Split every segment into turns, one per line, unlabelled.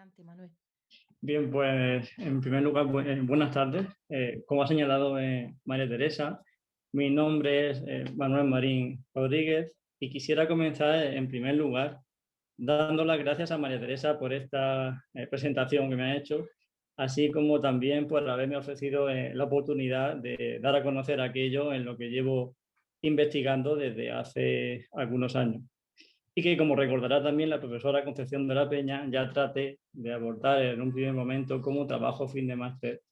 Adelante, Manuel.
Bien, pues en primer lugar, buenas tardes. Como ha señalado María Teresa, mi nombre es Manuel Marín Rodríguez y quisiera comenzar en primer lugar dando las gracias a María Teresa por esta presentación que me ha hecho, así como también por haberme ofrecido la oportunidad de dar a conocer aquello en lo que llevo investigando desde hace algunos años y que, como recordará también la profesora Concepción de la Peña, ya traté de abordar en un primer momento como trabajo fin de máster,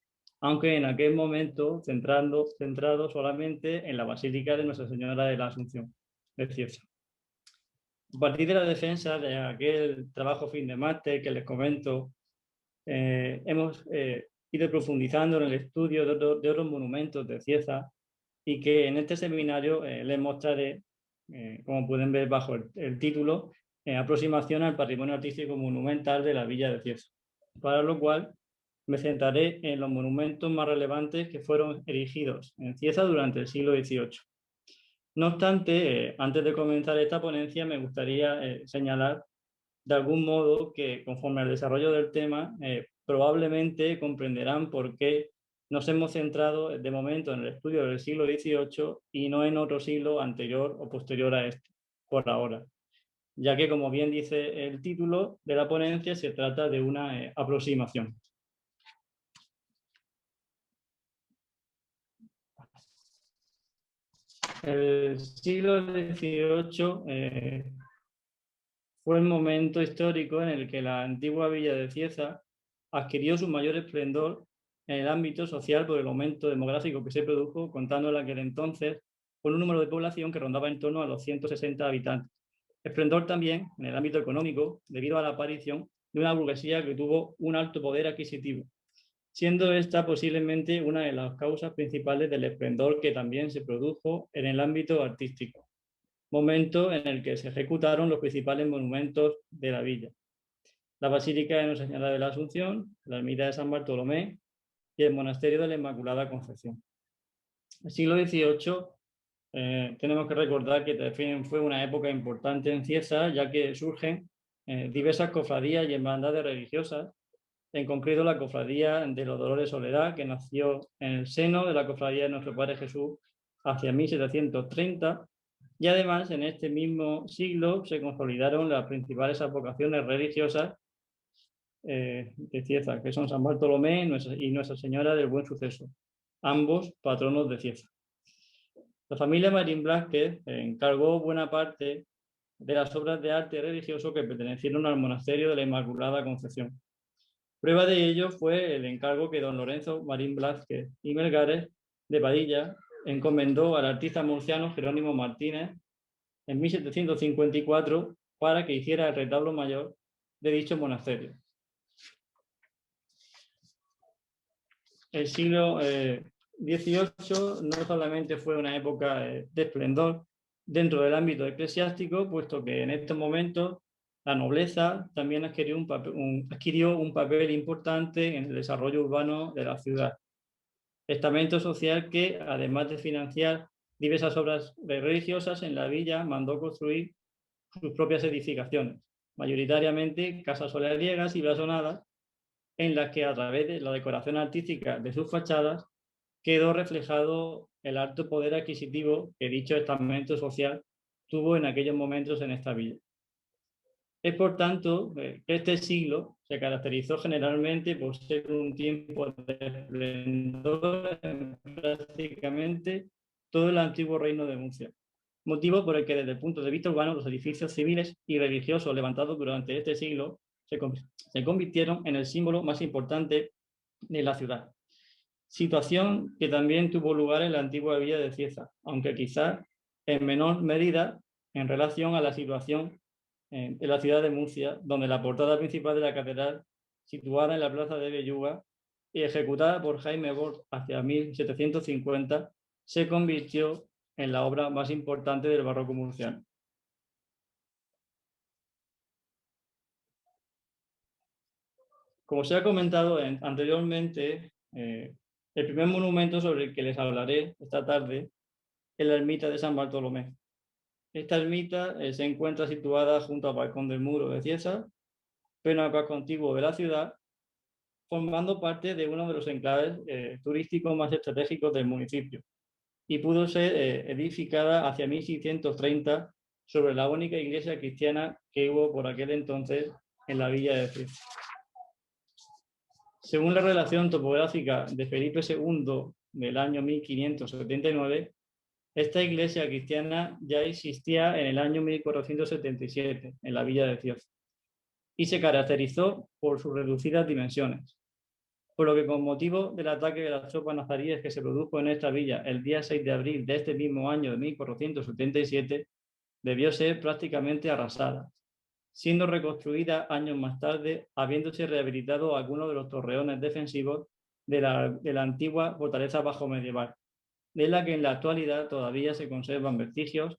aunque en aquel momento centrado solamente en la Basílica de Nuestra Señora de la Asunción de Cieza. A partir de la defensa de aquel trabajo fin de máster que les comento, hemos ido profundizando en el estudio de otros monumentos de Cieza y que en este seminario les mostraré, como pueden ver bajo el título, Aproximación al patrimonio artístico monumental de la Villa de Cieza, para lo cual me centraré en los monumentos más relevantes que fueron erigidos en Cieza durante el siglo XVIII. No obstante, antes de comenzar esta ponencia, me gustaría señalar de algún modo que conforme al desarrollo del tema, probablemente comprenderán por qué nos hemos centrado de momento en el estudio del siglo XVIII y no en otro siglo anterior o posterior a este, por ahora, ya que, como bien dice el título de la ponencia, se trata de una aproximación. El siglo XVIII fue el momento histórico en el que la antigua villa de Cieza adquirió su mayor esplendor en el ámbito social por el aumento demográfico que se produjo, contando en aquel entonces con un número de población que rondaba en torno a los 160 habitantes. Esplendor también en el ámbito económico, debido a la aparición de una burguesía que tuvo un alto poder adquisitivo, siendo esta posiblemente una de las causas principales del esplendor que también se produjo en el ámbito artístico, momento en el que se ejecutaron los principales monumentos de la villa: la Basílica de Nuestra Señora de la Asunción, la Ermita de San Bartolomé y el Monasterio de la Inmaculada Concepción. El siglo XVIII, tenemos que recordar que también fue una época importante en Cieza, ya que surgen diversas cofradías y hermandades religiosas, en concreto la Cofradía de los Dolores Soledad, que nació en el seno de la Cofradía de Nuestro Padre Jesús hacia 1730, y además en este mismo siglo se consolidaron las principales advocaciones religiosas de Cieza, que son San Bartolomé y Nuestra Señora del Buen Suceso, ambos patronos de Cieza. La familia Marín Blázquez encargó buena parte de las obras de arte religioso que pertenecieron al monasterio de la Inmaculada Concepción. Prueba de ello fue el encargo que don Lorenzo Marín Blázquez y Melgares de Padilla encomendó al artista murciano Jerónimo Martínez en 1754 para que hiciera el retablo mayor de dicho monasterio. El siglo XVIII no solamente fue una época de esplendor dentro del ámbito eclesiástico, puesto que en estos momentos la nobleza también adquirió un papel importante en el desarrollo urbano de la ciudad. Estamento social que, además de financiar diversas obras religiosas en la villa, mandó construir sus propias edificaciones, mayoritariamente casas solariegas y blasonadas, en las que, a través de la decoración artística de sus fachadas, quedó reflejado el alto poder adquisitivo que dicho estamento social tuvo en aquellos momentos en esta villa. Es, por tanto, que este siglo se caracterizó generalmente por ser un tiempo de esplendor en prácticamente todo el antiguo reino de Murcia, motivo por el que, desde el punto de vista urbano, los edificios civiles y religiosos levantados durante este siglo se convirtieron en el símbolo más importante de la ciudad. Situación que también tuvo lugar en la antigua villa de Cieza, aunque quizás en menor medida en relación a la situación en la ciudad de Murcia, donde la portada principal de la catedral, situada en la plaza de Belluga y ejecutada por Jaime Bort hacia 1750, se convirtió en la obra más importante del barroco murciano. Como se ha comentado anteriormente, el primer monumento sobre el que les hablaré esta tarde es la ermita de San Bartolomé. Esta ermita se encuentra situada junto al balcón del Muro de Cieza pleno casco antiguo de la ciudad, formando parte de uno de los enclaves turísticos más estratégicos del municipio, y pudo ser edificada hacia 1630 sobre la única iglesia cristiana que hubo por aquel entonces en la villa de Cieza. Según la relación topográfica de Felipe II del año 1579, esta iglesia cristiana ya existía en el año 1477 en la villa de Cieza y se caracterizó por sus reducidas dimensiones, por lo que con motivo del ataque de las tropas nazaríes que se produjo en esta villa el día 6 de abril de este mismo año de 1477, debió ser prácticamente arrasada, siendo reconstruida años más tarde, habiéndose rehabilitado algunos de los torreones defensivos de la antigua fortaleza bajo medieval, de la que en la actualidad todavía se conservan vestigios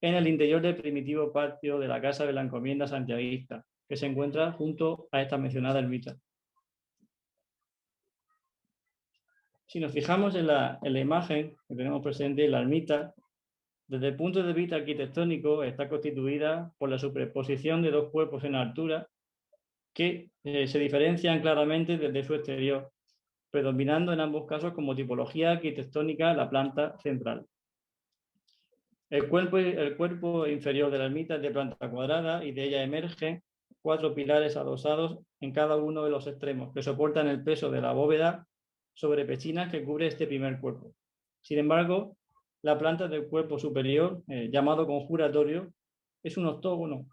en el interior del primitivo patio de la Casa de la Encomienda Santiaguista, que se encuentra junto a esta mencionada ermita. Si nos fijamos en la imagen que tenemos presente, la ermita, desde el punto de vista arquitectónico, está constituida por la superposición de dos cuerpos en altura que se diferencian claramente desde su exterior, predominando en ambos casos como tipología arquitectónica la planta central. El cuerpo inferior de la ermita es de planta cuadrada y de ella emergen 4 pilares adosados en cada uno de los extremos que soportan el peso de la bóveda sobre pechinas que cubre este primer cuerpo. Sin embargo, la planta del cuerpo superior, llamado conjuratorio, es un octógono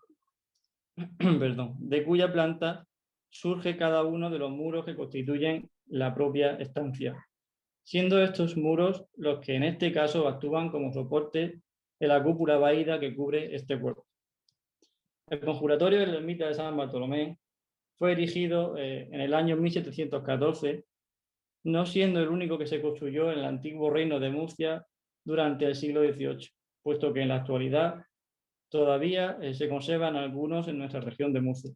perdón, de cuya planta surge cada uno de los muros que constituyen la propia estancia, siendo estos muros los que en este caso actúan como soporte de la cúpula vaída que cubre este cuerpo. El conjuratorio de la ermita de San Bartolomé fue erigido en el año 1714, no siendo el único que se construyó en el antiguo reino de Murcia durante el siglo XVIII, puesto que en la actualidad todavía se conservan algunos en nuestra región de Murcia.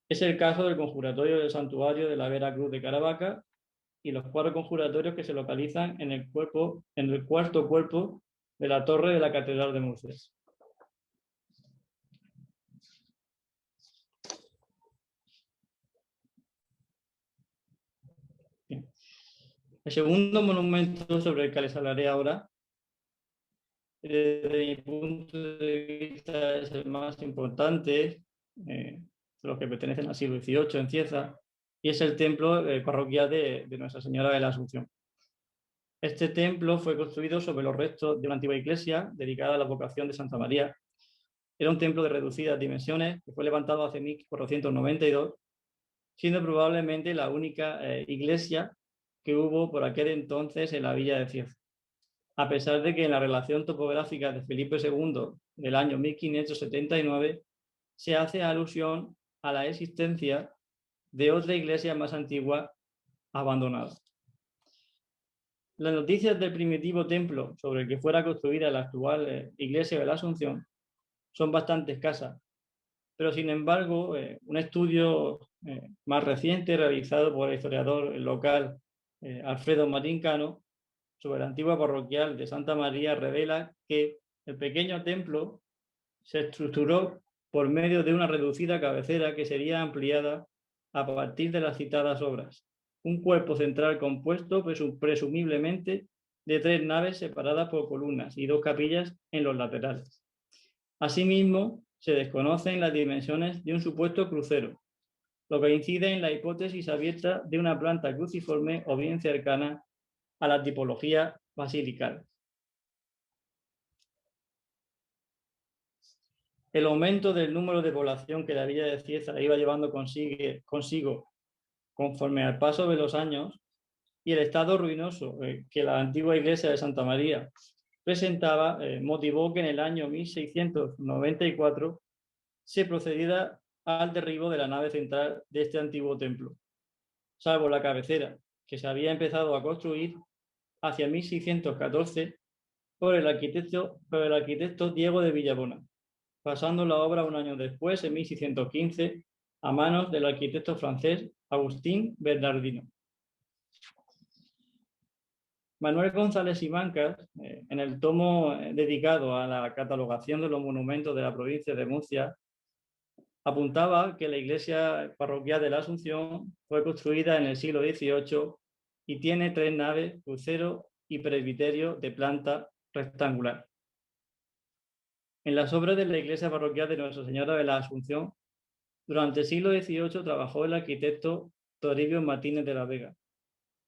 Es el caso del conjuratorio del santuario de la Vera Cruz de Caravaca y los 4 conjuratorios que se localizan en el cuarto cuerpo de la torre de la Catedral de Murcia. Bien. El segundo monumento sobre el que les hablaré ahora, desde mi punto de vista, es el más importante, de los que pertenecen al siglo XVIII en Cieza, y es el templo parroquial de Nuestra Señora de la Asunción. Este templo fue construido sobre los restos de una antigua iglesia dedicada a la vocación de Santa María. Era un templo de reducidas dimensiones que fue levantado hace 1492, siendo probablemente la única iglesia que hubo por aquel entonces en la villa de Cieza, a pesar de que en la relación topográfica de Felipe II del año 1579 se hace alusión a la existencia de otra iglesia más antigua abandonada. Las noticias del primitivo templo sobre el que fuera construida la actual iglesia de la Asunción son bastante escasas, pero sin embargo un estudio más reciente realizado por el historiador local Alfredo Marín Cano sobre la antigua parroquial de Santa María revela que el pequeño templo se estructuró por medio de una reducida cabecera que sería ampliada a partir de las citadas obras. Un cuerpo central compuesto presumiblemente de 3 naves separadas por columnas y 2 capillas en los laterales. Asimismo, se desconocen las dimensiones de un supuesto crucero, lo que incide en la hipótesis abierta de una planta cruciforme o bien cercana a la tipología basilical. El aumento del número de población que la villa de Cieza iba llevando consigo conforme al paso de los años y el estado ruinoso que la antigua iglesia de Santa María presentaba motivó que en el año 1694 se procediera al derribo de la nave central de este antiguo templo, salvo la cabecera, que se había empezado a construir hacia 1614 por el arquitecto Diego de Villabona, pasando la obra un año después, en 1615, a manos del arquitecto francés Agustín Bernardino. Manuel González y Mancas, en el tomo dedicado a la catalogación de los monumentos de la provincia de Murcia, apuntaba que la iglesia parroquial de la Asunción fue construida en el siglo XVIII y tiene 3 naves, crucero y presbiterio de planta rectangular. En las obras de la iglesia parroquial de Nuestra Señora de la Asunción, durante el siglo XVIII trabajó el arquitecto Toribio Martínez de la Vega,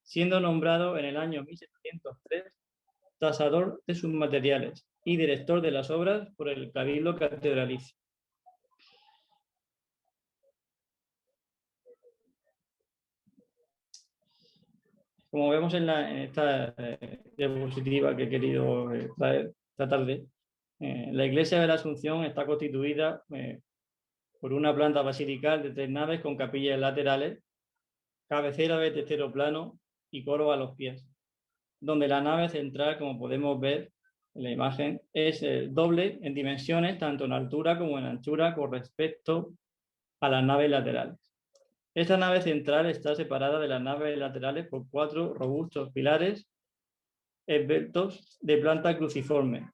siendo nombrado en el año 1703 tasador de sus materiales y director de las obras por el Cabildo Catedralicio. Como vemos en esta diapositiva que he querido traer esta tarde, la iglesia de la Asunción está constituida por una planta basilical de 3 naves con capillas laterales, cabecera de testero plano y coro a los pies, donde la nave central, como podemos ver en la imagen, es doble en dimensiones, tanto en altura como en anchura, con respecto a las naves laterales. Esta nave central está separada de las naves laterales por 4 robustos pilares esbeltos de planta cruciforme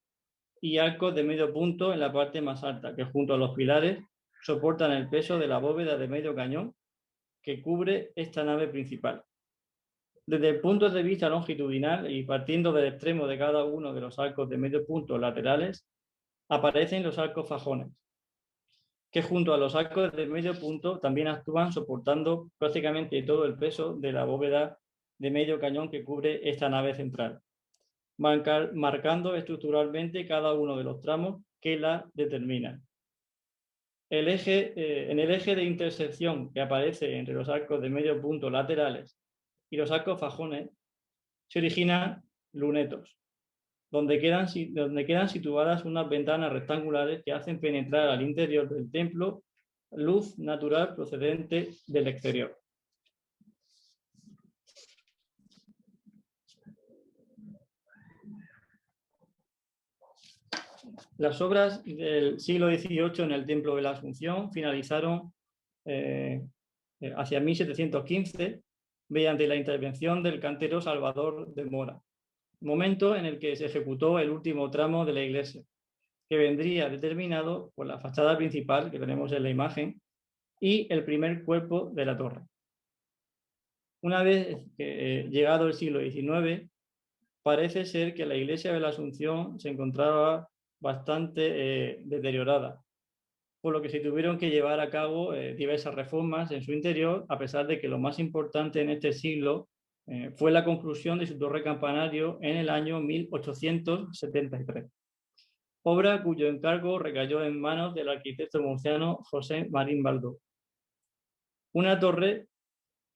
y arcos de medio punto en la parte más alta, que junto a los pilares soportan el peso de la bóveda de medio cañón que cubre esta nave principal. Desde el punto de vista longitudinal y partiendo del extremo de cada uno de los arcos de medio punto laterales, aparecen los arcos fajones, que junto a los arcos de medio punto también actúan soportando prácticamente todo el peso de la bóveda de medio cañón que cubre esta nave central, marcando estructuralmente cada uno de los tramos que la determinan. En el eje de intersección que aparece entre los arcos de medio punto laterales y los arcos fajones se originan lunetos, donde quedan situadas unas ventanas rectangulares que hacen penetrar al interior del templo luz natural procedente del exterior. Las obras del siglo XVIII en el Templo de la Asunción finalizaron hacia 1715 mediante la intervención del cantero Salvador de Mora, momento en el que se ejecutó el último tramo de la iglesia, que vendría determinado por la fachada principal que tenemos en la imagen y el primer cuerpo de la torre. Una vez llegado el siglo XIX, parece ser que la iglesia de la Asunción se encontraba bastante deteriorada, por lo que se tuvieron que llevar a cabo diversas reformas en su interior, a pesar de que lo más importante en este siglo fue la conclusión de su torre campanario en el año 1873, obra cuyo encargo recayó en manos del arquitecto murciano José Marín Baldó. Una torre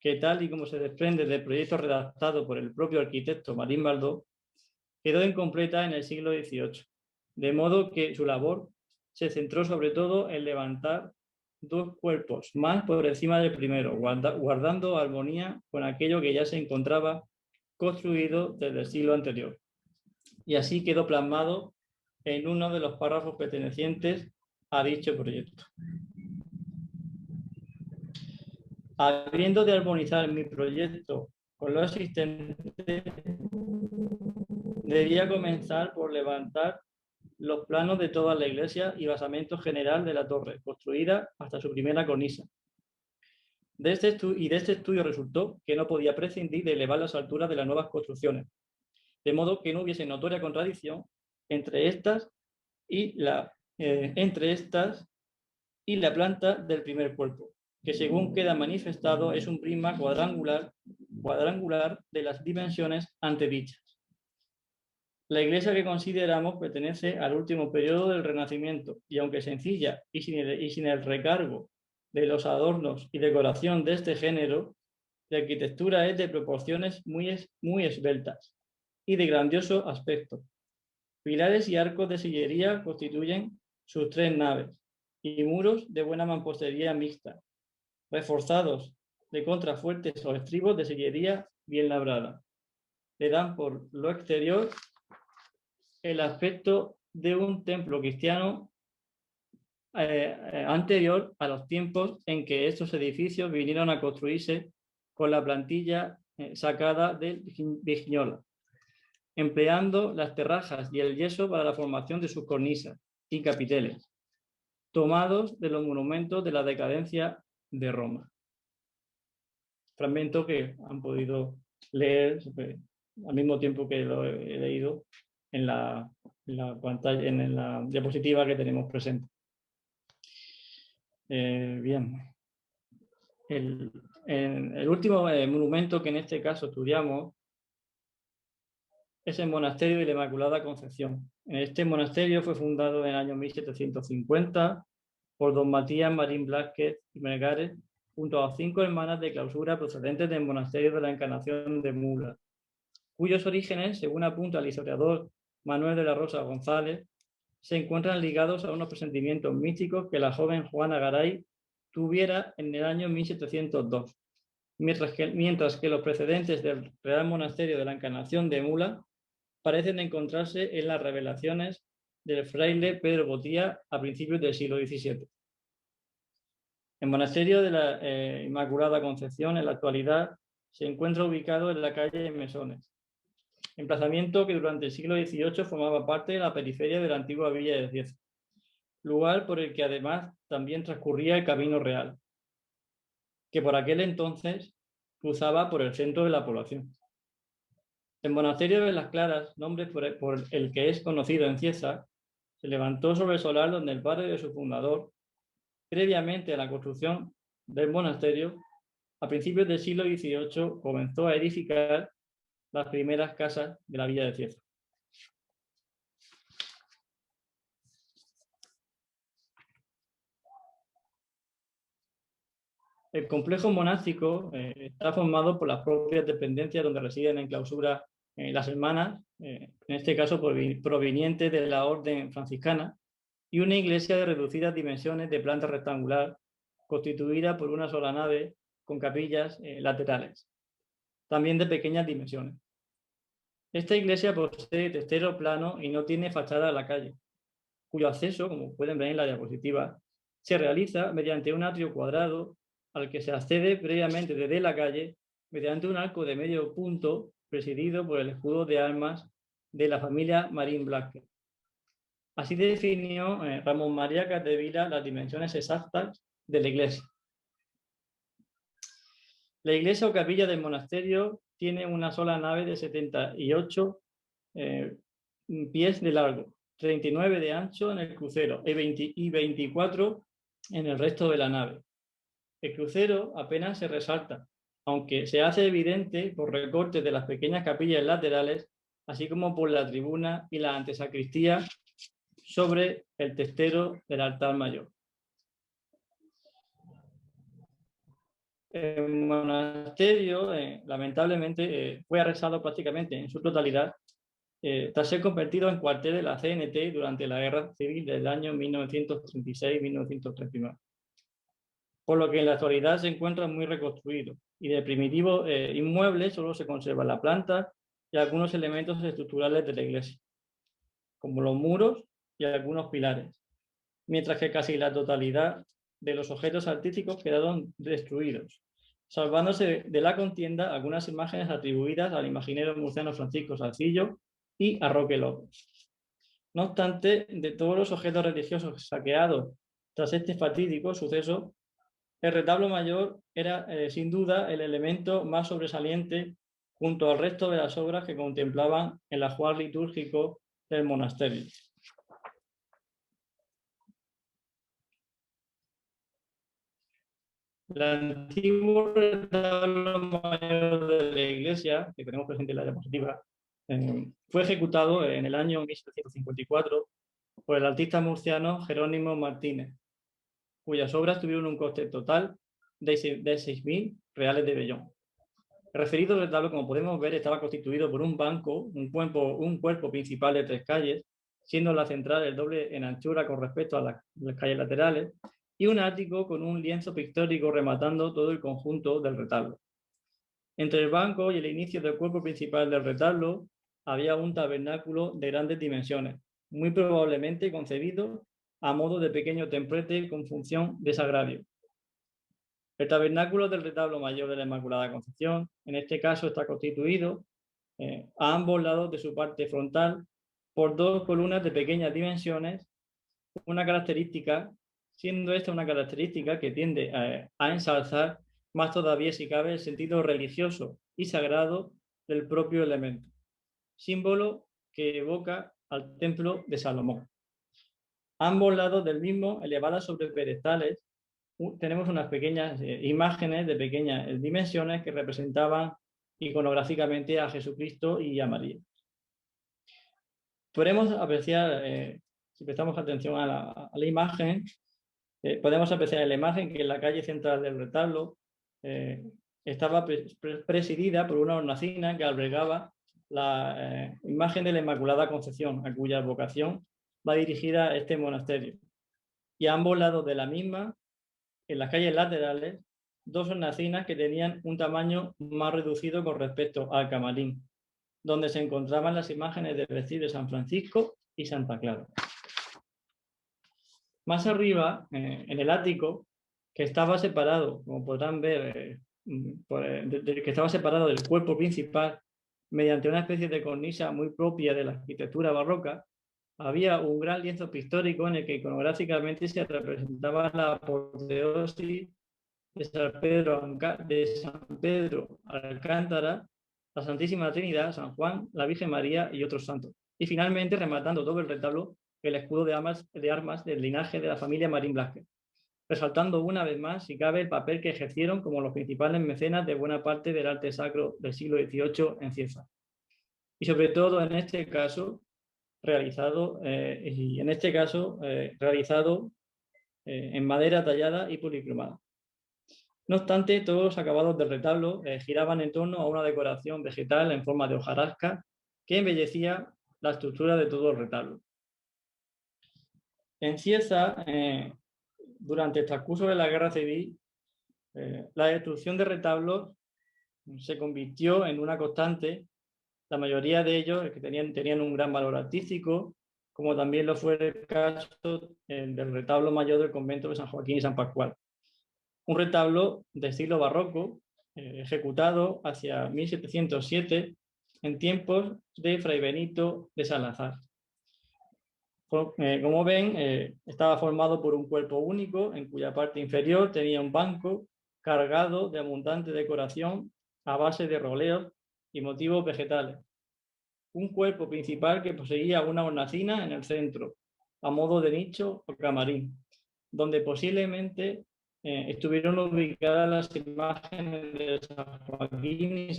que, tal y como se desprende del proyecto redactado por el propio arquitecto Marín Baldó, quedó incompleta en el siglo XVIII, de modo que su labor se centró sobre todo en levantar 2 cuerpos más por encima del primero, guardando armonía con aquello que ya se encontraba construido desde el siglo anterior. Y así quedó plasmado en uno de los párrafos pertenecientes a dicho proyecto. Habiendo de armonizar mi proyecto con lo existente, debía comenzar por levantar los planos de toda la iglesia y basamento general de la torre, construida hasta su primera cornisa. De este estudio resultó que no podía prescindir de elevar las alturas de las nuevas construcciones, de modo que no hubiese notoria contradicción entre estas y la planta del primer cuerpo, que según queda manifestado es un prisma cuadrangular de las dimensiones antedichas. La iglesia que consideramos pertenece al último periodo del Renacimiento y, aunque sencilla y sin el recargo de los adornos y decoración de este género, la arquitectura es de proporciones muy esbeltas y de grandioso aspecto. Pilares y arcos de sillería constituyen sus 3 naves y muros de buena mampostería mixta, reforzados de contrafuertes o estribos de sillería bien labrada. Le dan por lo exterior el aspecto de un templo cristiano anterior a los tiempos en que estos edificios vinieron a construirse con la plantilla sacada de Vignola, empleando las terrajas y el yeso para la formación de sus cornisas y capiteles. tomados de los monumentos de la decadencia de Roma. Fragmento que han podido leer al mismo tiempo que lo he leído en la pantalla, en la diapositiva que tenemos presente. Bien. El último monumento que en este caso estudiamos es el Monasterio de la Inmaculada Concepción. Este monasterio fue fundado en el año 1750 por don Matías Marín Blázquez y Melgares, junto a 5 hermanas de clausura procedentes del Monasterio de la Encarnación de Mula, cuyos orígenes, según apunta el historiador Manuel de la Rosa González, se encuentran ligados a unos presentimientos místicos que la joven Juana Garay tuviera en el año 1702, mientras que los precedentes del Real Monasterio de la Encarnación de Mula parecen encontrarse en las revelaciones del fraile Pedro Botía a principios del siglo XVII. El Monasterio de la Inmaculada Concepción en la actualidad se encuentra ubicado en la calle Mesones, emplazamiento que durante el siglo XVIII formaba parte de la periferia de la antigua villa de Cieza, lugar por el que además también transcurría el Camino Real, que por aquel entonces cruzaba por el centro de la población. El monasterio de las Claras, nombre por el que es conocido en Cieza, se levantó sobre el solar donde el padre de su fundador, previamente a la construcción del monasterio, a principios del siglo XVIII comenzó a edificar las primeras casas de la villa de Cieza. El complejo monástico está formado por las propias dependencias donde residen en clausura las hermanas, en este caso provenientes de la orden franciscana, y una iglesia de reducidas dimensiones de planta rectangular, constituida por una sola nave con capillas laterales, también de pequeñas dimensiones. Esta iglesia posee testero plano y no tiene fachada a la calle, cuyo acceso, como pueden ver en la diapositiva, se realiza mediante un atrio cuadrado al que se accede previamente desde la calle mediante un arco de medio punto presidido por el escudo de armas de la familia Marín Blázquez. Así definió Ramón María Capdevila las dimensiones exactas de la iglesia. La iglesia o capilla del monasterio tiene una sola nave de 78 pies de largo, 39 de ancho en el crucero y 24 en el resto de la nave. El crucero apenas se resalta, aunque se hace evidente por recortes de las pequeñas capillas laterales, así como por la tribuna y la antesacristía sobre el testero del altar mayor. El monasterio, lamentablemente, fue arrasado prácticamente en su totalidad tras ser convertido en cuartel de la CNT durante la Guerra Civil del año 1936-1939. Por lo que en la actualidad se encuentra muy reconstruido y de primitivos inmuebles solo se conserva la planta y algunos elementos estructurales de la iglesia, como los muros y algunos pilares, mientras que casi la totalidad de los objetos artísticos quedaron destruidos, salvándose de la contienda algunas imágenes atribuidas al imaginero murciano Francisco Salcillo y a Roque López. No obstante, de todos los objetos religiosos saqueados tras este fatídico suceso, el retablo mayor era sin duda el elemento más sobresaliente junto al resto de las obras que contemplaban el ajuar litúrgico del monasterio. El antiguo retablo mayor de la iglesia, que tenemos presente en la diapositiva, fue ejecutado en el año 1754 por el artista murciano Jerónimo Martínez, cuyas obras tuvieron un coste total de 6.000 reales de vellón. El referido retablo, como podemos ver, estaba constituido por un banco, un cuerpo principal de 3 calles, siendo la central el doble en anchura con respecto a las calles laterales, y un ático con un lienzo pictórico rematando todo el conjunto del retablo. Entre el banco y el inicio del cuerpo principal del retablo había un tabernáculo de grandes dimensiones, muy probablemente concebido a modo de pequeño templete con función de sagrario. El tabernáculo del retablo mayor de la Inmaculada Concepción, en este caso, está constituido a ambos lados de su parte frontal por 2 columnas de pequeñas dimensiones, una característica siendo esta una característica que tiende a ensalzar más todavía, si cabe, el sentido religioso y sagrado del propio elemento, símbolo que evoca al templo de Salomón. A ambos lados del mismo, elevadas sobre pedestales, tenemos unas pequeñas imágenes de pequeñas dimensiones que representaban iconográficamente a Jesucristo y a María. Podemos apreciar, si prestamos atención a la imagen, podemos apreciar en la imagen que en la calle central del retablo estaba presidida por una hornacina que albergaba la imagen de la Inmaculada Concepción, a cuya vocación va dirigida este monasterio. Y a ambos lados de la misma, en las calles laterales, dos hornacinas que tenían un tamaño más reducido con respecto al camarín, donde se encontraban las imágenes del vestir de San Francisco y Santa Clara. Más arriba, en el ático, que estaba separado, como podrán ver, que estaba separado del cuerpo principal mediante una especie de cornisa muy propia de la arquitectura barroca, había un gran lienzo pictórico en el que iconográficamente se representaba la apoteosis de San Pedro Alcántara, la Santísima Trinidad, San Juan, la Virgen María y otros santos. Y finalmente, rematando todo el retablo, el escudo de armas del linaje de la familia Marín Blasquez, resaltando una vez más, si cabe, el papel que ejercieron como los principales mecenas de buena parte del arte sacro del siglo XVIII en Cieza. Y sobre todo en este caso, realizado en madera tallada y policromada. No obstante, todos los acabados del retablo giraban en torno a una decoración vegetal en forma de hojarasca que embellecía la estructura de todo el retablo. En Cieza, durante el transcurso de la Guerra Civil, la destrucción de retablos se convirtió en una constante. La mayoría de ellos que tenían un gran valor artístico, como también lo fue el caso del retablo mayor del convento de San Joaquín y San Pascual. Un retablo de estilo barroco, ejecutado hacia 1707, en tiempos de Fray Benito de Salazar. Como ven, estaba formado por un cuerpo único, en cuya parte inferior tenía un banco cargado de abundante decoración a base de roleos y motivos vegetales. Un cuerpo principal que poseía una hornacina en el centro, a modo de nicho o camarín, donde posiblemente estuvieron ubicadas las imágenes de San Joaquín y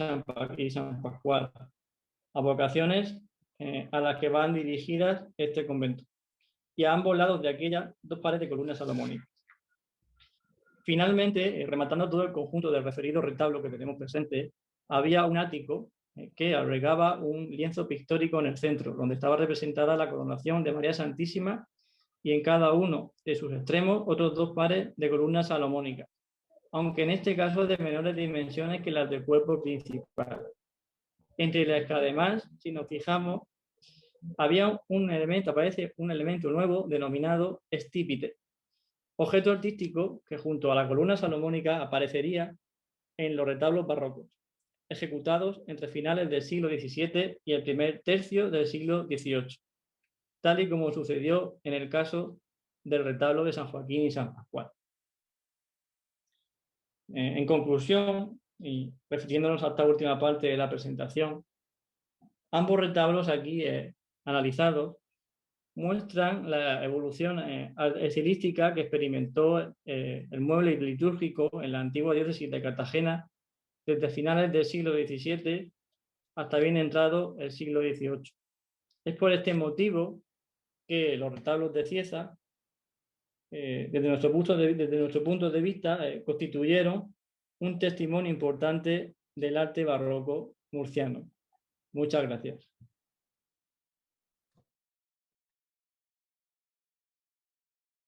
San Pascual, advocaciones a las que van dirigidas este convento, y a ambos lados de aquellas dos pares de columnas salomónicas. Finalmente, rematando todo el conjunto del referido retablo que tenemos presente, había un ático que albergaba un lienzo pictórico en el centro, donde estaba representada la coronación de María Santísima y en cada uno de sus extremos otros dos pares de columnas salomónicas, aunque en este caso de menores dimensiones que las del cuerpo principal. Entre las que además, si nos fijamos, aparece un elemento nuevo denominado estípite, objeto artístico que junto a la columna salomónica aparecería en los retablos barrocos, ejecutados entre finales del siglo XVII y el primer tercio del siglo XVIII, tal y como sucedió en el caso del retablo de San Joaquín y San Pascual. En conclusión, y refiriéndonos a esta última parte de la presentación, ambos retablos aquí analizados muestran la evolución estilística que experimentó el mueble litúrgico en la antigua diócesis de Cartagena desde finales del siglo XVII hasta bien entrado el siglo XVIII. Es por este motivo que los retablos de Cieza, desde nuestro punto de vista, constituyeron un testimonio importante del arte barroco murciano. Muchas gracias.